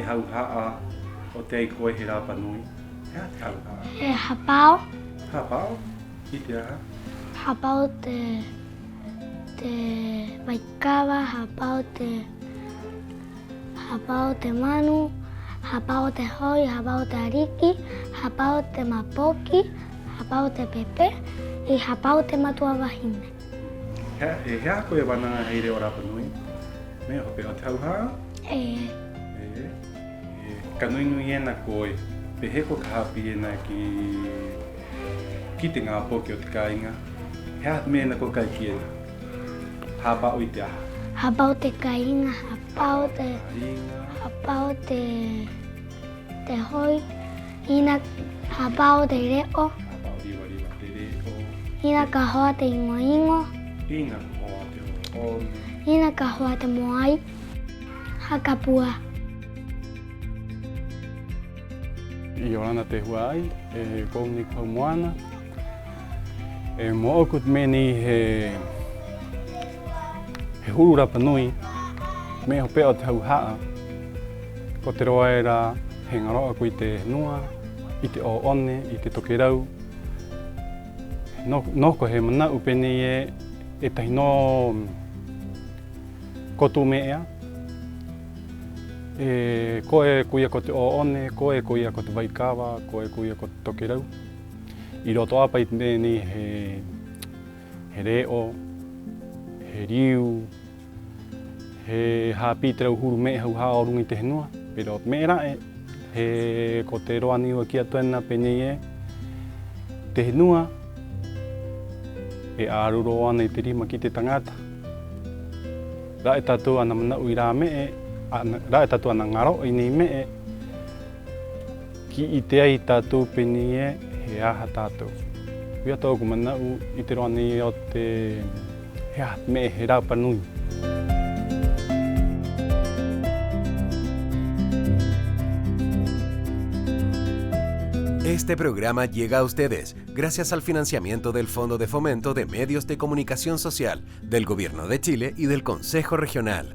hau haa o te ai koe he rapa nui. Hea te hau haa. E hapao. Hapao? I te aha. Hapao te Waikawa, hapao te manu, hapao te hoi, hapao te ariki, hapao te mapoki, hapao te pepe i hapao te matua wahine. Hea koe wana hei reo rapa nui? Me hope o te hau haa? E Ka nui nui ena koe, pe heko ka hapi ena ki te ngā poki o te kāinga. Hea me na ko kai ki ena. Hapao i te aha. Hapao te kainga, hapao te hoi, ina hapao te reo, Hapao riwa te reo. ina ka hoa te ingoingo, Ina hoa te o. ina ka hoa te moai, hakapua. I orana te hua ai, e kouni kau moana. E mo oku meni he huru rapa nui, me ho peo te hau haa. Ko te roa e rā, he ngaroa ko i te nua, i te o one, i te tokerau. Noko he manau peni e tahi no kotu mea. Koe kuia ko te o one, koe kuia ko te Waikawa, koe kuia ko te tokerau. I roto apa i tēnei he reo, he riu, he hāpīterau huru me hau hā o rungi te henua. Pero me rae, he ko te roa niua ki atuena penei te henua, e āruro ana i te rima ki te tangata. Rae tātou ana manau i rā me rae tātou ana ngaro i nei me ki i te ai tātou penei he aha tātou. Ia tōku manau i te roa ni o te hea me he rapa nui. Este programa llega a ustedes gracias al financiamiento del Fondo de Fomento de Medios de Comunicación Social del Gobierno de Chile y del Consejo Regional.